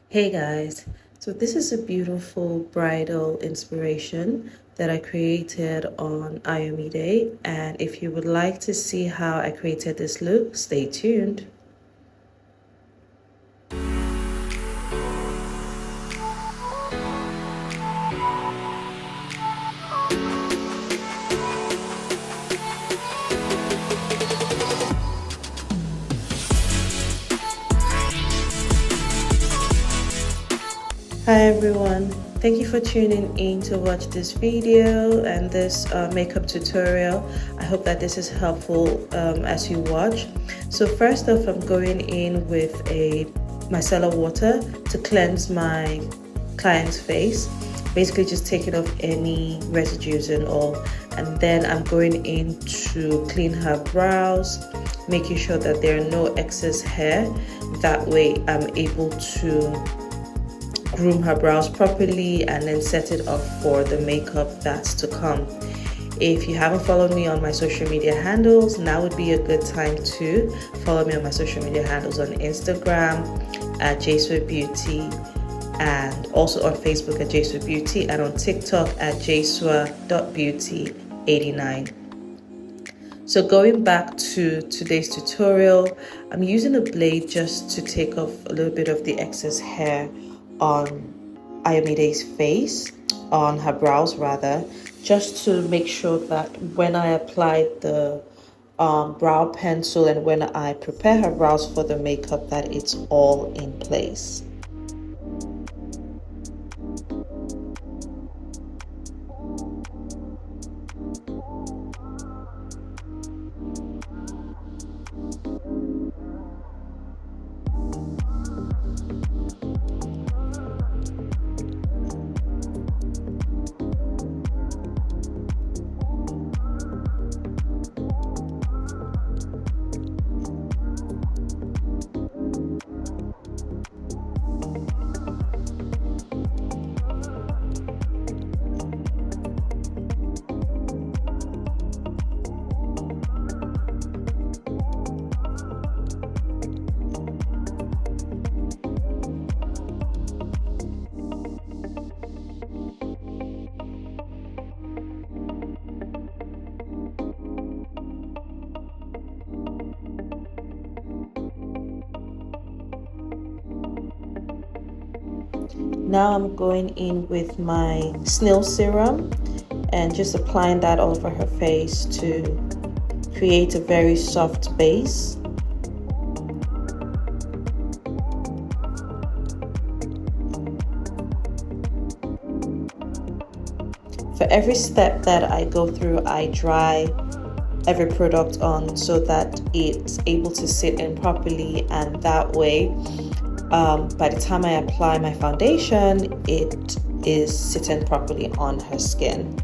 Hey guys, so this is a beautiful bridal inspiration that I created on Ayomide, and if you would like to see how I created this look, stay tuned. Hi everyone, thank you for tuning in to watch this video and this makeup tutorial. I hope that this is helpful as you watch. So first off, I'm going in with a micellar water to cleanse my client's face, basically just taking off any residues and all, and then I'm going in to clean her brows, making sure that there are no excess hair. That way I'm able to groom her brows properly and then set it up for the makeup that's to come. If you haven't followed me on my social media handles, now would be a good time to follow me on my social media handles on Instagram at jswa.beauty, and also on Facebook at jswa.beauty, and on TikTok at jswa.beauty89. So going back to today's tutorial, I'm using a blade just to take off a little bit of the excess hair on Ayomide's face, on her brows rather, just to make sure that when I apply the brow pencil and when I prepare her brows for the makeup, that it's all in place. Now I'm going in with my snail serum and just applying that all over her face to create a very soft base. For every step that I go through, I dry every product on so that it's able to sit in properly, and that way by the time I apply my foundation, it is sitting properly on her skin.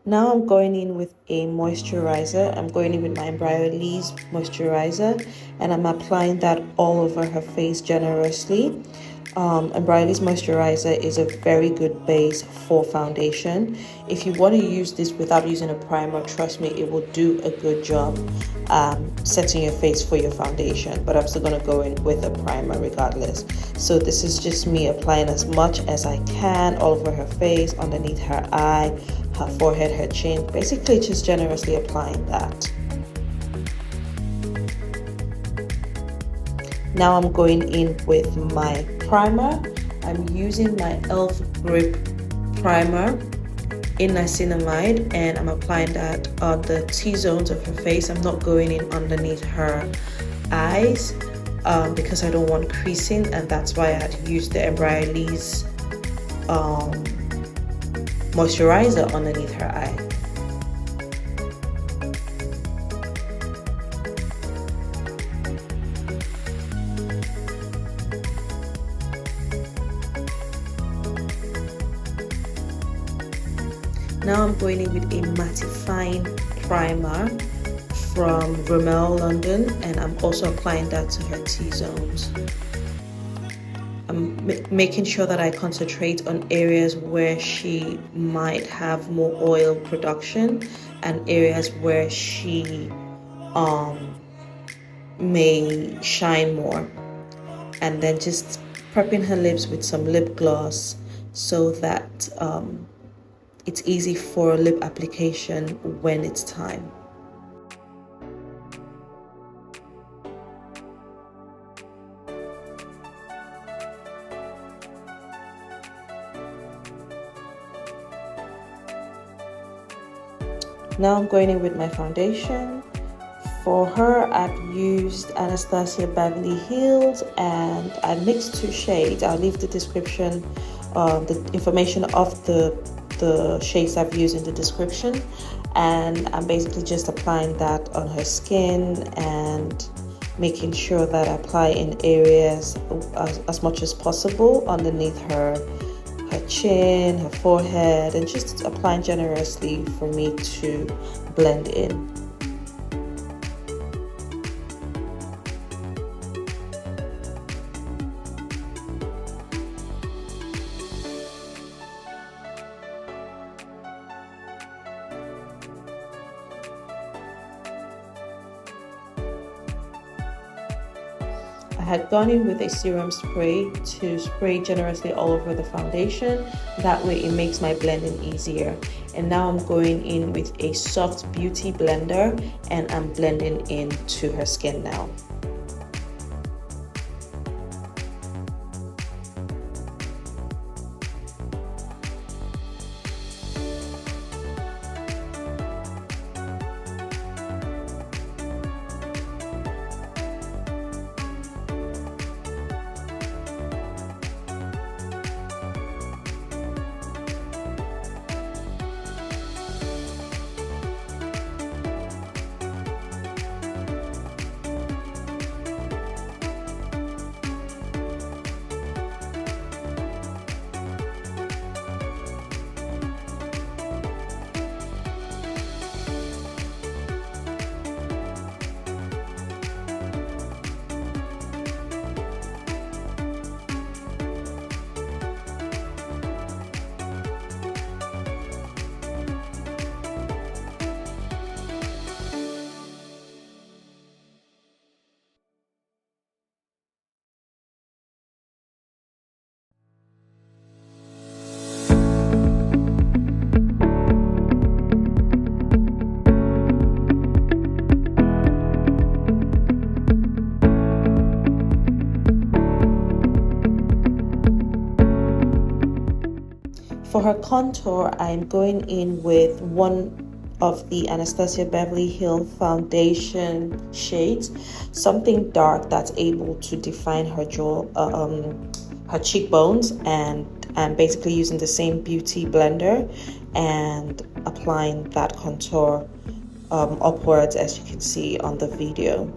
Now I'm going in with a moisturizer. I'm going in with my Beverly's moisturizer, and I'm applying that all over her face generously. And Beverly's moisturizer is a very good base for foundation. If you want to use this without using a primer, trust me, it will do a good job setting your face for your foundation. But I'm still going to go in with a primer regardless. So this is just me applying as much as I can all over her face, underneath her eye, her forehead, her chin, basically just generously applying that. Now I'm going in with my primer. I'm using my e.l.f. Grip Primer in Niacinamide, and I'm applying that on the T-zones of her face. I'm not going in underneath her eyes because I don't want creasing, and that's why I had to use the Beverly's moisturizer underneath her eye. Now I'm going in with a mattifying primer from Rimmel London, and I'm also applying that to her T-zones. I'm making sure that I concentrate on areas where she might have more oil production and areas where she may shine more, and then just prepping her lips with some lip gloss so that it's easy for lip application when it's time. Now I'm going in with my foundation. For her, I've used Anastasia Beverly Hills, and I mixed 2 shades. I'll leave the description, the information of the shades I've used in the description. And I'm basically just applying that on her skin and making sure that I apply in areas as much as possible underneath her chin, her forehead, and just applying generously for me to blend in. I had gone in with a serum spray to spray generously all over the foundation. That way it makes my blending easier. And now I'm going in with a soft beauty blender and I'm blending into her skin now. For her contour, I'm going in with one of the Anastasia Beverly Hills foundation shades, something dark that's able to define her jaw, her cheekbones, and I'm basically using the same beauty blender and applying that contour upwards, as you can see on the video.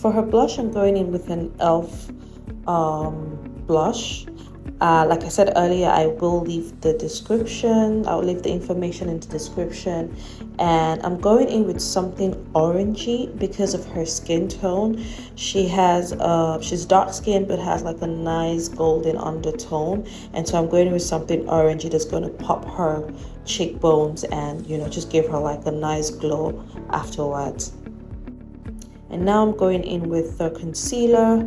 For her blush, I'm going in with an e.l.f. Blush. Like I said earlier, I will leave the description. I'll leave the information in the description. And I'm going in with something orangey because of her skin tone. She has she's dark skinned but has like a nice golden undertone. And so I'm going in with something orangey that's going to pop her cheekbones and, you know, just give her like a nice glow afterwards. And now I'm going in with the concealer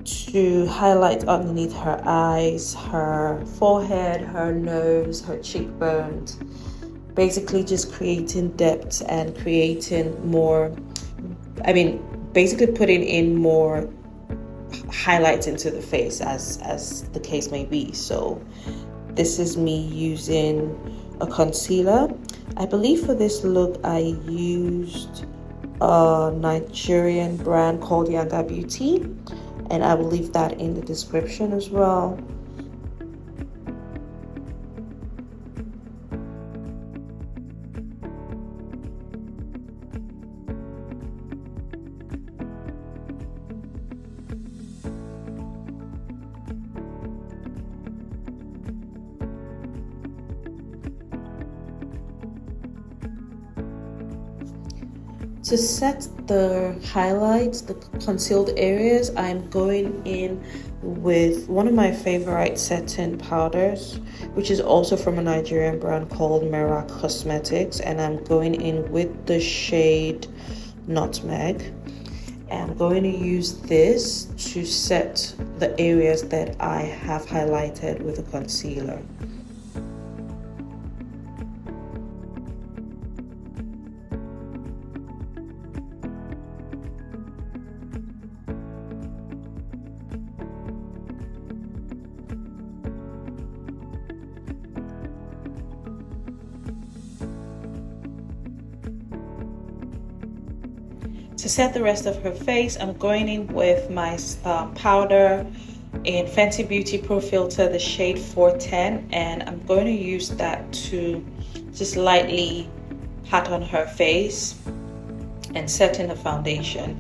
to highlight underneath her eyes, her forehead, her nose, her cheekbones. Basically just creating depth and creating more, basically putting in more highlights into the face as the case may be. So this is me using a concealer. I believe for this look I used a Nigerian brand called Yaga Beauty, and I will leave that in the description as well. To set the highlights, the concealed areas, I'm going in with one of my favorite setting powders, which is also from a Nigerian brand called Merak Cosmetics, and I'm going in with the shade Nutmeg. And I'm going to use this to set the areas that I have highlighted with a concealer. To set the rest of her face, I'm going in with my powder in Fenty Beauty Pro Filt'R, the shade 410, and I'm going to use that to just lightly pat on her face and set in the foundation.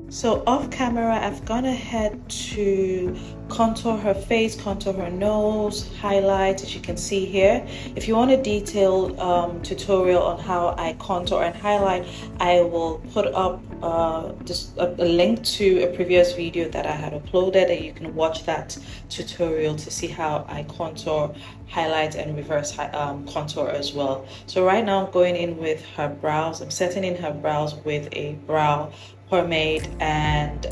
So off camera, I've gone ahead to contour her face, contour her nose, highlight, as you can see here. If you want a detailed tutorial on how I contour and highlight, I will put up just a link to a previous video that I had uploaded, and you can watch that tutorial to see how I contour, highlight, and reverse contour as well. So right now I'm going in with her brows. I'm setting in her brows with a brow pomade and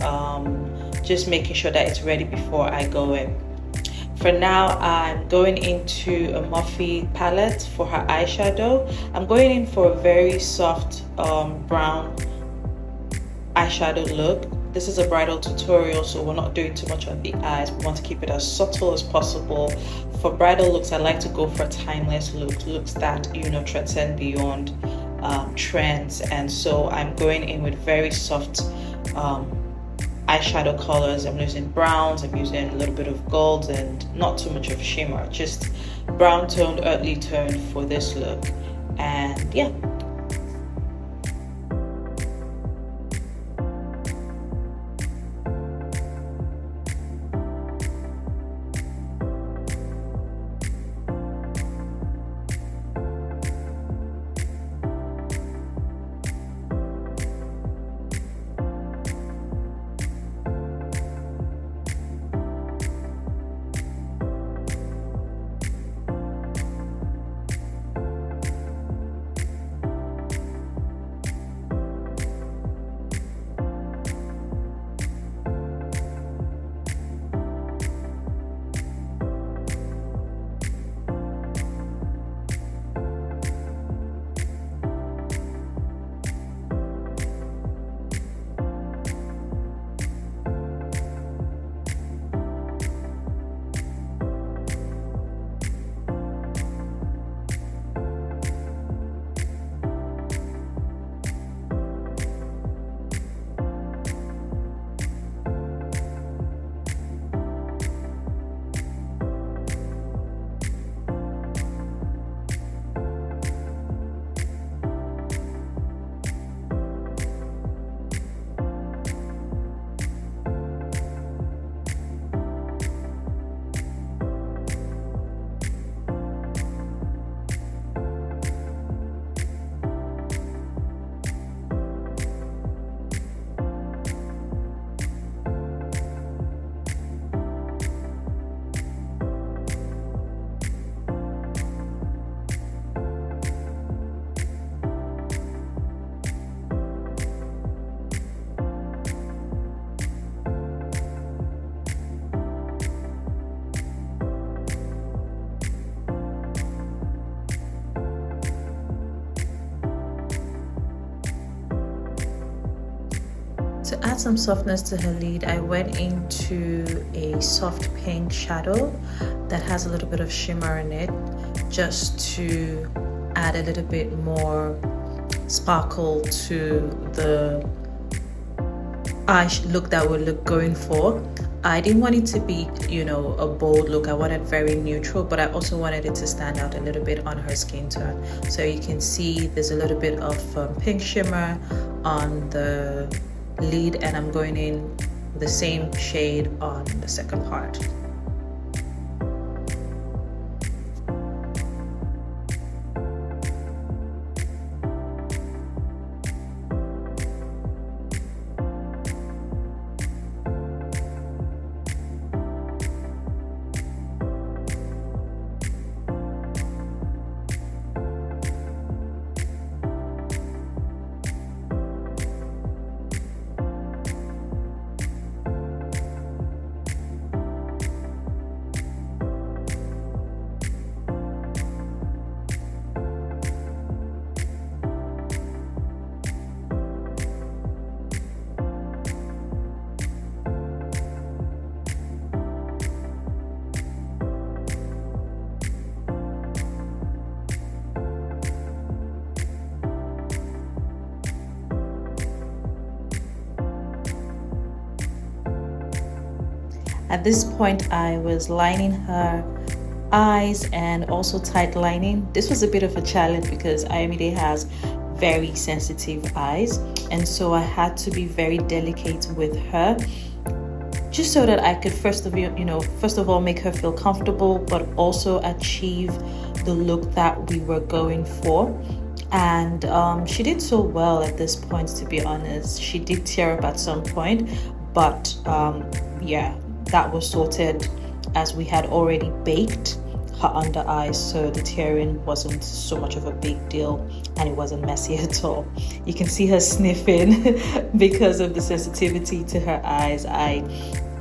just making sure that it's ready before I go in. For now, I'm going into a Morphe palette for her eyeshadow. I'm going in for a very soft brown eyeshadow look. This is a bridal tutorial, so we're not doing too much on the eyes. We want to keep it as subtle as possible. For bridal looks, I like to go for timeless looks that, you know, transcend beyond trends, and so I'm going in with very soft eyeshadow colors. I'm using browns, I'm using a little bit of gold and not too much of shimmer, just brown toned, earthly toned for this look. And yeah. To add some softness to her lid, I went into a soft pink shadow that has a little bit of shimmer in it, just to add a little bit more sparkle to the eye look that we're going for. I didn't want it to be, you know, a bold look. I wanted very neutral, but I also wanted it to stand out a little bit on her skin tone. So you can see there's a little bit of pink shimmer on the lid, and I'm going in the same shade on the second part. At this point, I was lining her eyes and also tight lining. This was a bit of a challenge because Ayomide has very sensitive eyes, and so I had to be very delicate with her, just so that I could first of all make her feel comfortable, but also achieve the look that we were going for. And she did so well at this point, to be honest. She did tear up at some point, but yeah, that was sorted as we had already baked her under eyes, so the tearing wasn't so much of a big deal and it wasn't messy at all. You can see her sniffing because of the sensitivity to her eyes. I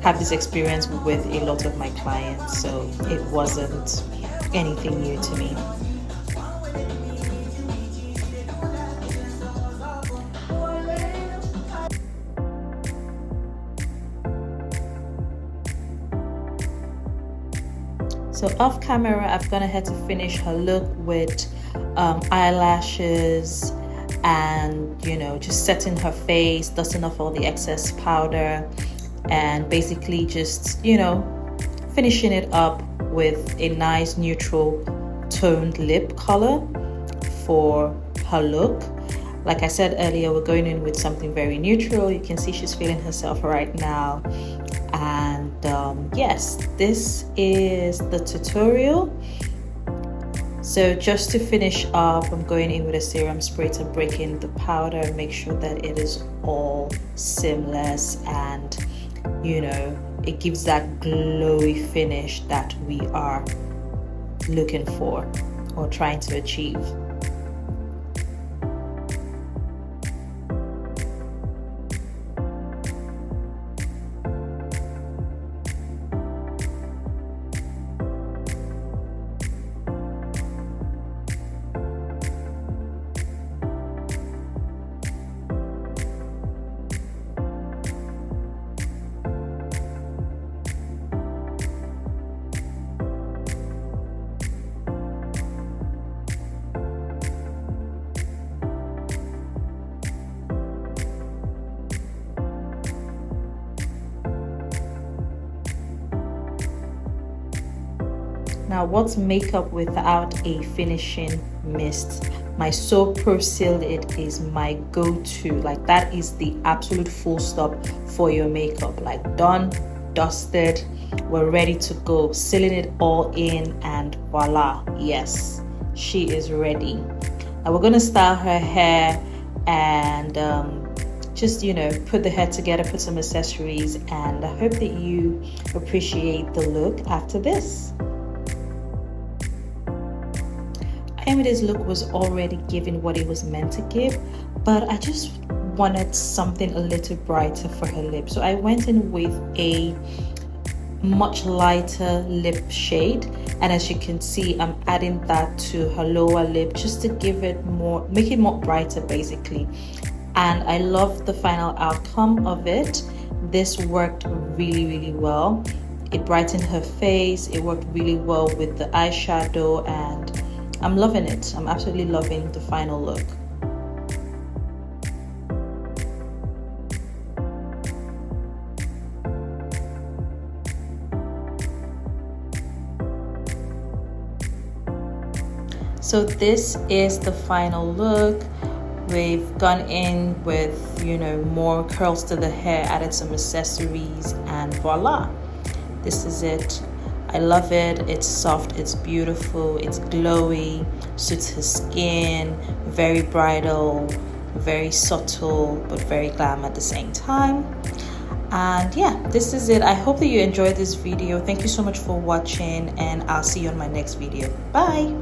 have this experience with a lot of my clients, so it wasn't anything new to me. So off camera, I've gone ahead to finish her look with eyelashes and, you know, just setting her face, dusting off all the excess powder, and basically just, you know, finishing it up with a nice neutral toned lip color for her look. Like I said earlier, we're going in with something very neutral. You can see she's feeling herself right now. And yes, this is the tutorial. So just to finish up, I'm going in with a serum spray to break in the powder and make sure that it is all seamless, and, you know, it gives that glowy finish that we are looking for or trying to achieve. Now, what's makeup without a finishing mist? My Sooo Pro Seal It is my go-to. Like, that is the absolute full stop for your makeup. Like, done, dusted, we're ready to go. Sealing it all in, and voila, yes, she is ready. Now we're gonna style her hair and just, you know, put the hair together, put some accessories, and I hope that you appreciate the look after this. Ayomide's look was already giving what it was meant to give, but I just wanted something a little brighter for her lips. So I went in with a much lighter lip shade, and as you can see, I'm adding that to her lower lip just to give it more, make it more brighter basically. and I love the final outcome of it. This worked really well. It brightened her face. It worked really well with the eyeshadow, and I'm loving it. I'm absolutely loving the final look. So this is the final look. We've gone in with, you know, more curls to the hair, added some accessories, and voila, this is it. I love it. It's soft, it's beautiful, it's glowy, suits her skin, very bridal, very subtle, but very glam at the same time. And yeah, this is it. I hope that you enjoyed this video. Thank you so much for watching, and I'll see you on my next video. Bye.